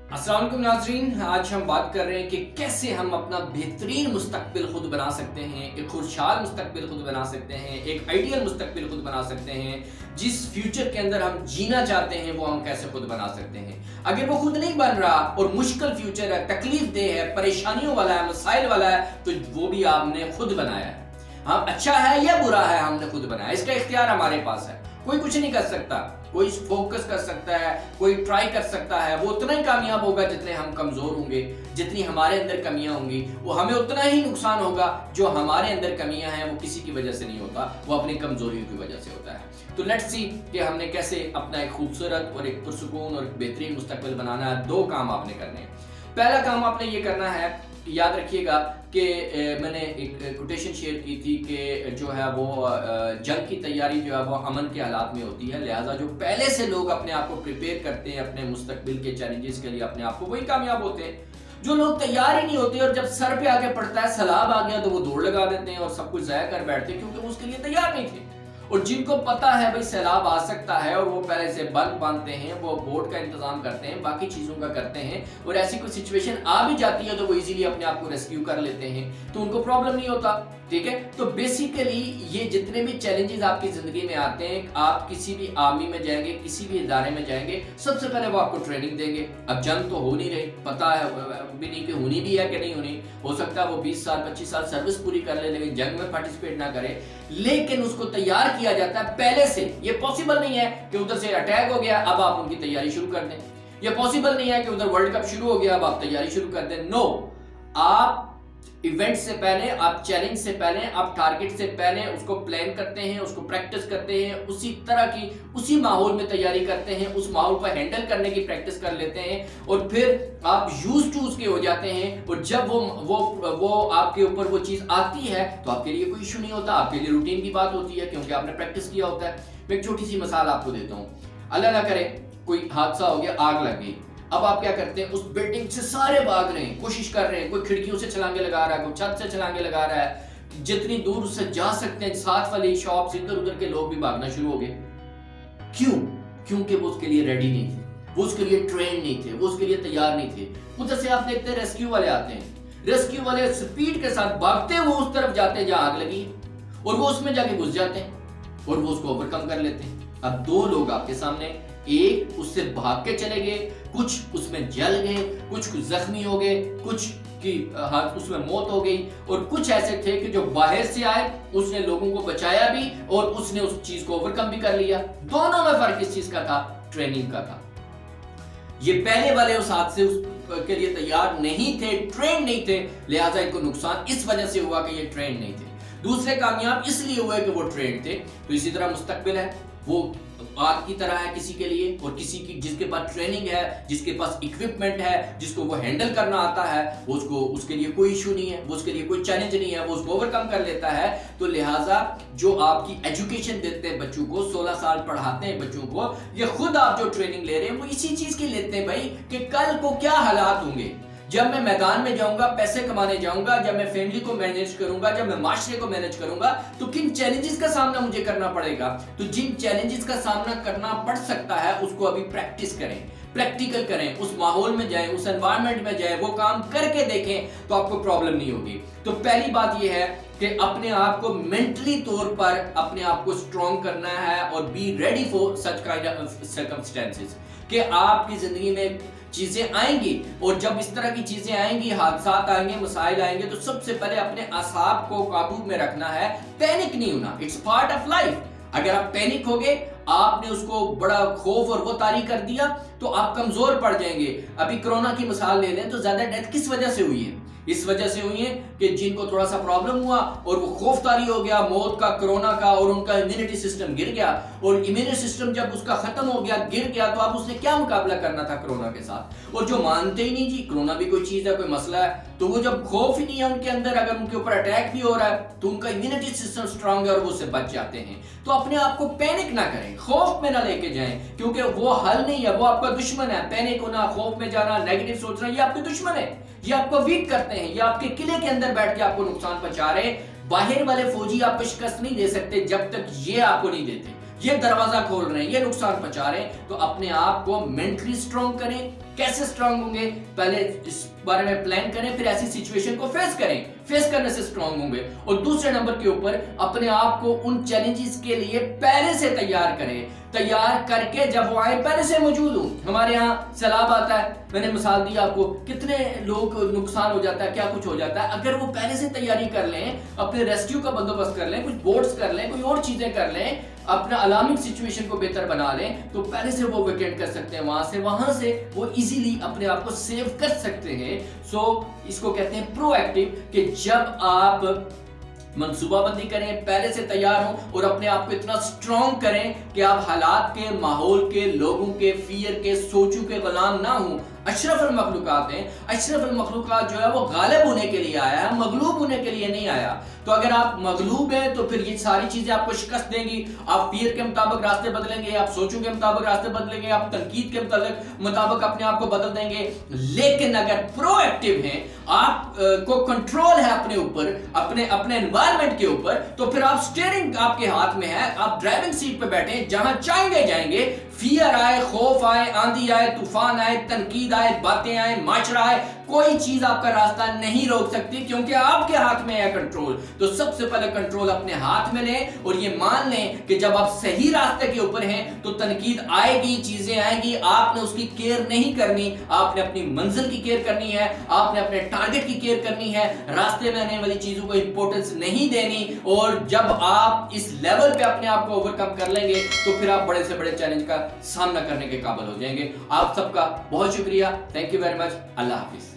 अस्सलाम वालेकुम नाज़रीन, आज हम बात कर रहे हैं कि कैसे हम अपना बेहतरीन मुस्तकबिल खुद बना सकते हैं, एक खुशहाल मुस्तकबिल खुद बना सकते हैं, एक आइडियल मुस्तकबिल खुद बना सकते हैं। जिस फ्यूचर के अंदर हम जीना चाहते हैं वो हम कैसे खुद बना सकते हैं। अगर वो खुद नहीं बन रहा और मुश्किल फ्यूचर है, तकलीफ दे है, परेशानियों वाला है, मसाइल वाला है, तो वो भी आपने खुद बनाया है। हाँ, अच्छा है या बुरा है, हमने खुद बनाया, इसका इख्तियार हमारे पास है। कोई कुछ नहीं कर सकता, कोई फोकस कर सकता है, कोई ट्राई कर सकता है, वो उतना ही कामयाब होगा जितने हम कमजोर होंगे, जितनी हमारे अंदर कमियां होंगी वो हमें उतना ही नुकसान होगा। जो हमारे अंदर कमियां हैं वो किसी की वजह से नहीं होता, वो अपनी कमजोरियों की वजह से होता है। तो लेट्स सी कि हमने कैसे अपना एक खूबसूरत और एक पुरसुकून और एक बेहतरीन मुस्तकबिल बनाना है। दो काम आपने करने हैं। पहला काम आपने ये करना है, याद रखिएगा कि मैंने एक कोटेशन शेयर की थी कि जो है वो जंग की तैयारी जो है वो अमन के हालात में होती है। लिहाजा जो पहले से लोग अपने आप को प्रिपेयर करते हैं अपने मुस्तकबिल के चैलेंजेस के लिए अपने आप को, वही कामयाब होते हैं। जो लोग तैयार ही नहीं होते और जब सर पे आके पड़ता है, सैलाब आ गया, तो वो दौड़ लगा देते हैं और सब कुछ ज़ाया कर बैठते हैं क्योंकि वो उसके लिए तैयार नहीं थे। और जिनको पता है भाई सैलाब आ सकता है और वो पहले से बंद बांधते हैं, वो बोट का इंतजाम करते हैं, बाकी चीज़ों का करते हैं, और ऐसी कोई सिचुएशन आ भी जाती है तो वो इजीली अपने आप को रेस्क्यू कर लेते हैं, तो उनको प्रॉब्लम नहीं होता। ठीक है, तो बेसिकली ये जितने भी चैलेंजेस आपकी जिंदगी में आते हैं, आप किसी भी आर्मी में जाएंगे, किसी भी इदारे में जाएंगे, सबसे पहले वो आपको ट्रेनिंग देंगे। अब जंग तो हो नहीं रही, पता है भी नहीं कि होनी भी है कि नहीं होनी, हो सकता है वो 20 साल 25 साल सर्विस पूरी कर ले लेकिन जंग में पार्टिसिपेट ना करे, लेकिन उसको तैयार किया जाता है पहले से। ये पॉसिबल नहीं है कि उधर से अटैक हो गया अब आप उनकी तैयारी शुरू कर दें। ये पॉसिबल नहीं है कि उधर वर्ल्ड कप शुरू हो गया अब आप तैयारी शुरू कर दें। नो, आप इवेंट से पहले, आप चैलेंज से पहले, आप टारगेट से पहले उसको प्लान करते हैं, उसको प्रैक्टिस करते हैं, उसी तरह की उसी माहौल में तैयारी करते हैं, उस माहौल को हैंडल करने की प्रैक्टिस कर लेते हैं और फिर आप यूज टू उसके हो जाते हैं। और जब वो आपके ऊपर वो चीज आती है तो आपके लिए कोई इशू नहीं होता, आपके लिए रूटीन की बात होती है क्योंकि आपने प्रैक्टिस किया होता है। मैं एक छोटी सी मिसाल आपको देता हूँ। अल्लाह ना करे कोई हादसा हो गया, आग लग गई। अब आप क्या करते हैं, उस बिल्डिंग से सारे भाग रहे हैं, कोशिश कर रहे हैं, कोई खिड़कियों से छलांगे लगा रहा है, कोई छत से छलांगे लगा रहा है, जितनी दूर उससे जा सकते हैं, साथ वाली शॉप इधर उधर के लोग भी भागना शुरू हो गए। क्यों? क्योंकि वो उसके लिए रेडी नहीं थे, वो उसके लिए ट्रेन नहीं थे, वो उसके लिए तैयार नहीं थे। उधर से आप देखते हैं रेस्क्यू वाले आते हैं, रेस्क्यू वाले स्पीड के साथ भागते हैं, वो उस तरफ जाते हैं जहां आग लगी और वो उसमें जाके घुस जाते हैं और वो उसको ओवरकम कर लेते हैं। अब दो लोग आपके सामने, एक उससे भाग के चले गए, कुछ उसमें जल गए, कुछ जख्मी हो गए, कुछ की उसमें मौत हो गई, और कुछ ऐसे थे कि जो बाहर से आए, उसने लोगों को बचाया भी और उसने उस चीज को ओवरकम भी कर लिया। दोनों में फर्क इस चीज का था, ट्रेनिंग का था। ये पहले वाले उस हादसे के लिए तैयार नहीं थे, ट्रेन नहीं थे, लिहाजा इनको नुकसान इस वजह से हुआ कि ये ट्रेन नहीं थे। दूसरे कामयाब इसलिए हुए कि वो ट्रेन थे। तो इसी तरह मुस्तकबिल है, वो आग की तरह है किसी के लिए, और किसी की जिसके पास ट्रेनिंग है, जिसके पास इक्विपमेंट है, जिसको वो हैंडल करना आता है, वो उसको उसके लिए कोई इशू नहीं है, वो उसके लिए कोई चैलेंज नहीं है, वो उसको ओवरकम कर लेता है। तो लिहाजा जो आपकी एजुकेशन देते हैं बच्चों को, 16 साल पढ़ाते हैं बच्चों को, ये खुद आप जो ट्रेनिंग ले रहे हैं वो इसी चीज की लेते हैं भाई, कि कल को क्या हालात होंगे, जब मैं मैदान में जाऊंगा, पैसे कमाने जाऊंगा, जब मैं फैमिली को मैनेज करूंगा, जब मैं माशरे को मैनेज करूंगा, तो किन चैलेंजेस का सामना मुझे करना पड़ेगा। तो जिन चैलेंजेस का सामना करना पड़ सकता है उसको अभी प्रैक्टिस करें, प्रैक्टिकल करें, उस माहौल में जाएं, उस एनवायरनमेंट में जाएं, वो काम करके देखें तो आपको प्रॉब्लम नहीं होगी। तो पहली बात यह है कि अपने आप को मेंटली तौर पर अपने आप को स्ट्रॉन्ग करना है और be ready for such kind of circumstances, कि आपकी जिंदगी में चीजें आएंगी, और जब इस तरह की चीजें आएंगी, हादसात आएंगे, मसाइल आएंगे, तो सबसे पहले अपने असाब को काबू में रखना है, पैनिक नहीं होना। It's part of life. अगर आप पैनिक हो गए, आपने उसको बड़ा खौफ और वो तारी कर दिया, तो आप कमजोर पड़ जाएंगे। अभी कोरोना की मिसाल ले लें तो ज्यादा डेथ किस वजह से हुई है? इस वजह से हुई है कि जिनको थोड़ा सा प्रॉब्लम हुआ और वो खौफतारी हो गया मौत का, कोरोना का, और उनका इम्यूनिटी सिस्टम गिर गया, और इम्यूनिटी सिस्टम जब उसका खत्म हो गया, गिर गया, तो अब उसने क्या मुकाबला करना था कोरोना के साथ। और जो मानते ही नहीं जी कोरोना भी कोई चीज है, कोई मसला है, तो वो जब खौफ ही नहीं है उनके अंदर, अगर उनके ऊपर अटैक भी हो रहा है तो उनका इम्यूनिटी सिस्टम स्ट्रांग है और वो उससे बच जाते हैं। तो अपने आप को पैनिक ना करें, खौफ में ना लेके जाएं, क्योंकि वो हल नहीं है, वो आपका दुश्मन है। पैनिक होना, खौफ में जाना, नेगेटिव सोचना, ये आपके दुश्मन है, ये आपको वीक करते हैं, ये आपके किले के अंदर बैठ के आपको नुकसान पहुंचा रहे हैं। बाहर वाले फौजी आपको शिकस्त नहीं दे सकते जब तक ये आपको नहीं देते। ये दरवाजा खोल रहे हैं, ये नुकसान पहुंचा रहे हैं। तो अपने आप को मेंटली स्ट्रॉन्ग करें, कैसे स्ट्रांग होंगे, पहले इस बारे में प्लान करें, फिर ऐसी सिचुएशन को फेस करें, फेस करने से स्ट्रांग होंगे। और दूसरे नंबर के ऊपर अपने आप को उन चैलेंजेस के लिए पहले से तैयार करें, तैयार करके जब वो आए पहले से मौजूद हूं। हमारे यहाँ सैलाब आता है, मैंने मिसाल दी आपको, कितने लोग नुकसान हो जाता है, क्या कुछ हो जाता है। अगर वो पहले से तैयारी कर लें, अपने रेस्क्यू का बंदोबस्त कर लें, कुछ बोट्स कर लें, कोई और चीजें कर लें, अपना अलार्मिंग सिचुएशन को बेहतर बना लें, तो पहले से वो वेकेट कर सकते हैं वहां से वो इजीली अपने आप को सेव कर सकते हैं। सो इसको कहते हैं प्रोएक्टिव, कि जब आप मंसूबाबंदी करें, पहले से तैयार हो और अपने आप को इतना स्ट्रॉन्ग करें कि आप हालात के, माहौल के, लोगों के, फियर के, सोचों के गुलाम ना हो। अशरफुल मखलूकात हैं, अशरफुल मखलूकात जो है वो गालिब होने के लिए आया है, मगलूब होने के लिए नहीं आया। तो अगर आप मगलूब हैं तो फिर ये सारी चीजें आपको शिकस्त देंगी, आप फियर के मुताबिक रास्ते बदलेंगे, आप सोचों के मुताबिक रास्ते बदलेंगे, आप तनकीद के मुताबिक अपने आप को बदल देंगे। लेकिन अगर प्रोएक्टिव हैं, आप को कंट्रोल है अपने ऊपर, अपने एनवायरनमेंट के ऊपर, तो फिर आप स्टीयरिंग आपके हाथ में है, आप ड्राइविंग सीट पे बैठे, जहां चाहेंगे जाएंगे। फियर आए, खौफ आए, आंधी आए, तूफान आए, तनकीद आए, बातें आए, माशरा आए, कोई चीज आपका रास्ता नहीं रोक सकती, क्योंकि आपके हाथ में है कंट्रोल। तो सबसे पहले कंट्रोल अपने हाथ में लें और ये मान लें कि जब आप सही रास्ते के ऊपर हैं तो तनकीद आएगी, चीजें आएगी, आपने उसकी केयर नहीं करनी, आपने अपनी मंजिल की केयर करनी है, आपने अपने टारगेट की केयर करनी है, रास्ते में आने वाली चीजों को इंपॉर्टेंस नहीं देनी। और जब आप इस लेवल पे अपने आप को ओवरकम कर लेंगे तो फिर आप बड़े से बड़े चैलेंज का सामना करने के काबिल हो जाएंगे। आप सबका बहुत शुक्रिया, thank you very much, Allah Hafiz.